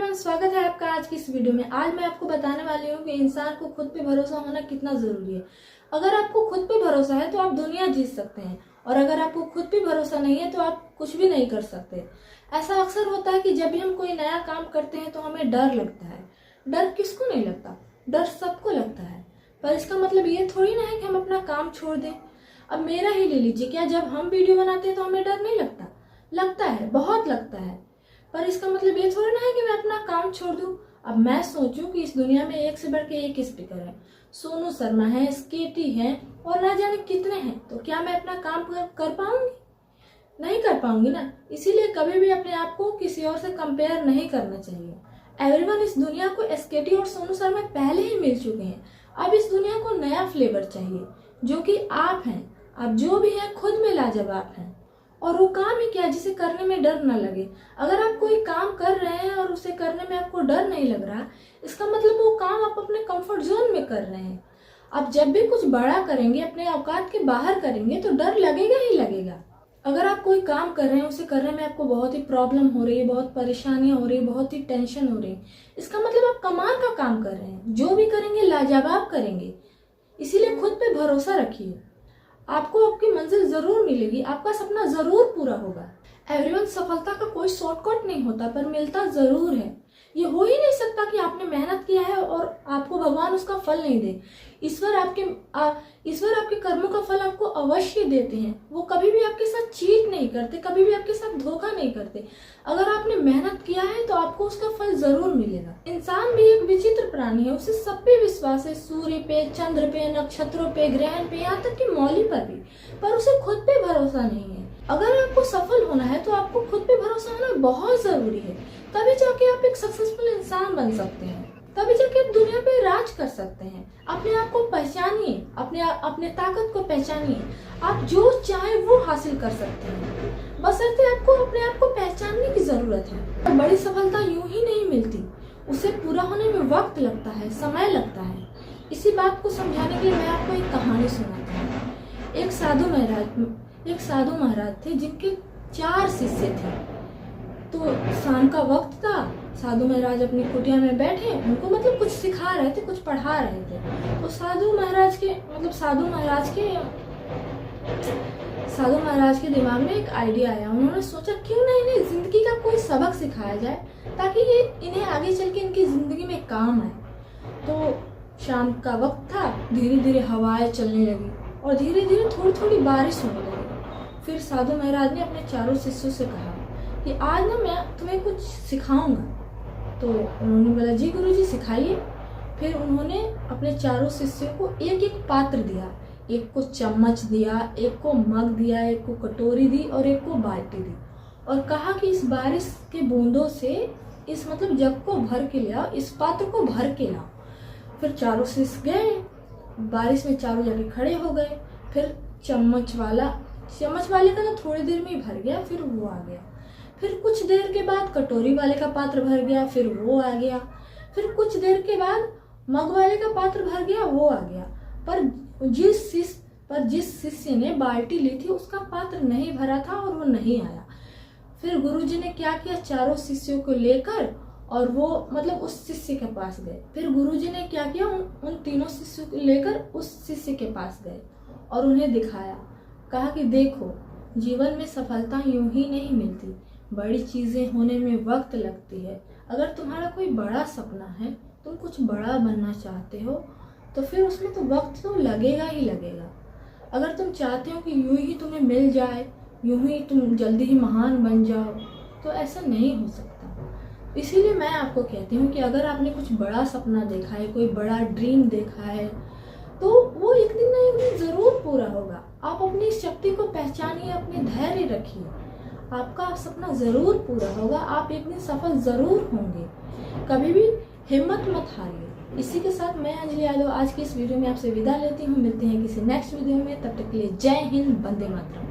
Everyone, स्वागत है आपका आज की इस वीडियो में। आज मैं आपको बताने वाली हूँ कि इंसान को खुद पे भरोसा होना कितना जरूरी है। अगर आपको खुद पे भरोसा है तो आप दुनिया जीत सकते हैं, और अगर आपको खुद पे भरोसा नहीं है तो आप कुछ भी नहीं कर सकते। ऐसा अक्सर होता है कि जब भी हम कोई नया काम करते हैं तो हमें डर लगता है। डर किसको नहीं लगता, डर सबको लगता है। पर इसका मतलब ये थोड़ी ना है कि हम अपना काम छोड़ दें। अब मेरा ही ले लीजिए, क्या जब हम वीडियो बनाते हैं तो हमें डर नहीं लगता? लगता है, बहुत लगता है। पर इसका मतलब ये थोड़ी ना है कि मैं अपना काम छोड़ दूं। अब मैं सोचूं कि इस दुनिया में एक से बढ़ के एक स्पीकर है, सोनू शर्मा है, स्केटी है और ना जाने कितने हैं, तो क्या मैं अपना काम कर पाऊंगी? नहीं कर पाऊंगी ना। इसीलिए कभी भी अपने आप को किसी और से कंपेयर नहीं करना चाहिए। एवरीवन, इस दुनिया को स्केटी और सोनू शर्मा पहले ही मिल चुके हैं। अब इस दुनिया को नया फ्लेवर चाहिए, जो कि आप हैं। आप जो भी हैं खुद में लाजवाब हैं, और वो काम ही क्या है जिसे करने में डर न लगे। अगर आप कोई काम कर रहे हैं और उसे करने में आपको डर नहीं लग रहा, इसका मतलब वो काम आप अपने कंफर्ट जोन में कर रहे हैं। आप जब भी कुछ बड़ा करेंगे, अपने औकात के बाहर करेंगे, तो डर लगेगा ही लगेगा। अगर आप कोई काम कर रहे हैं, उसे करने में आपको बहुत ही प्रॉब्लम हो रही है, बहुत परेशानियां हो रही है, बहुत ही टेंशन हो रही है, इसका मतलब आप कमाल का काम कर रहे हैं। जो भी करेंगे लाजवाब करेंगे। इसीलिए खुद पे भरोसा रखिए। आपको आपकी मंजिल जरूर मिलेगी, आपका सपना जरूर पूरा होगा। एवरीवन, सफलता का कोई शॉर्टकट नहीं होता, पर मिलता जरूर है। ये हो ही नहीं सकता कि आपने मेहनत किया है और आपको भगवान उसका फल नहीं दे। ईश्वर आपके कर्मों का फल आपको अवश्य देते हैं। वो कभी भी आपके साथ चीट नहीं करते, कभी भी आपके साथ धोखा नहीं करते। अगर आपने मेहनत किया है तो आपको उसका फल जरूर मिलेगा। इंसान भी एक विचित्र प्राणी है, उसे सब पे विश्वास है, सूर्य पे, चंद्र पे, नक्षत्रों पे, ग्रहण पे, यहाँ तक कि मौली पर भी। पर उसे खुद पे भरोसा नहीं है। अगर आपको सफल होना है तो आपको खुद पे भरोसा होना बहुत जरूरी है। तभी जाके आप एक सक्सेसफुल इंसान बन सकते हैं, तभी जाके आप दुनिया पे राज कर सकते हैं। अपने आप को पहचानिए, अपने ताकत को पहचानिए। आप जो चाहे वो हासिल कर सकते हैं, बशर्ते आपको अपने आप को पहचानने की जरूरत है। और बड़ी सफलता यूं ही नहीं मिलती, उसे पूरा होने में वक्त लगता है, समय लगता है। इसी बात को समझाने के लिए मैं आपको एक कहानी सुनाता हूँ। एक साधु महाराज थे, जिनके 4 शिष्य थे। तो शाम का वक्त था, साधु महाराज अपनी कुटिया में बैठे, उनको मतलब कुछ सिखा रहे थे, कुछ पढ़ा रहे थे। तो साधु महाराज के दिमाग में एक आइडिया आया। उन्होंने सोचा क्यों ना इन्हें जिंदगी का कोई सबक सिखाया जाए, ताकि ये इन्हें आगे चल के इनकी जिंदगी में काम आए। तो शाम का वक्त था, धीरे धीरे हवाएं चलने लगी और धीरे धीरे थोड़ी थोड़ी बारिश होने लगी। फिर साधु महाराज ने अपने 4 शिष्यों से कहा कि आज ना मैं तुम्हें कुछ सिखाऊंगा। तो उन्होंने बोला, जी गुरुजी सिखाइए। फिर उन्होंने अपने 4 शिष्यों को एक एक पात्र दिया। एक को चम्मच दिया, एक को मग दिया, एक को कटोरी दी और एक को बाल्टी दी, और कहा कि इस बारिश के बूंदों से इस मतलब जग को भर के ले आओ, इस पात्र को भर के लाओ। फिर 4 शिष्य गए, बारिश में चारों जगह खड़े हो गए। फिर चम्मच वाले का तो थोड़ी देर में ही भर गया, फिर वो आ गया। फिर कुछ देर के बाद कटोरी वाले का पात्र भर गया, फिर वो आ गया। फिर कुछ देर के बाद मग वाले का पात्र भर गया, वो आ गया। पर जिस शिष्य ने बाल्टी ली थी, उसका पात्र नहीं भरा था और वो नहीं आया। फिर गुरुजी ने क्या किया, 4 शिष्यों को लेकर और वो मतलब उस शिष्य के पास गए। फिर गुरुजी ने क्या किया, उन तीनों शिष्यों को लेकर उस शिष्य के पास गए और उन्हें दिखाया। कहा कि देखो, जीवन में सफलता यूं ही नहीं मिलती, बड़ी चीजें होने में वक्त लगती है। अगर तुम्हारा कोई बड़ा सपना है, तुम कुछ बड़ा बनना चाहते हो, तो फिर उसमें तो वक्त तो लगेगा ही लगेगा। अगर तुम चाहते हो कि यूं ही तुम्हें मिल जाए, यूं ही तुम जल्दी ही महान बन जाओ, तो ऐसा नहीं हो सकता। इसीलिए मैं आपको कहती हूँ कि अगर आपने कुछ बड़ा सपना देखा है, कोई बड़ा ड्रीम देखा है, तो वो एक दिन ना एक दिन जरूर पूरा होगा। आप अपनी शक्ति को पहचानिए, अपने धैर्य रखिए, आपका सपना जरूर पूरा होगा। आप एक दिन सफल जरूर होंगे। कभी भी हिम्मत मत हारिए। इसी के साथ मैं अंजलि यादव आज की इस वीडियो में आपसे विदा लेती हूँ। मिलते हैं किसी नेक्स्ट वीडियो में, तब तक के लिए जय हिंद, वंदे मातरम।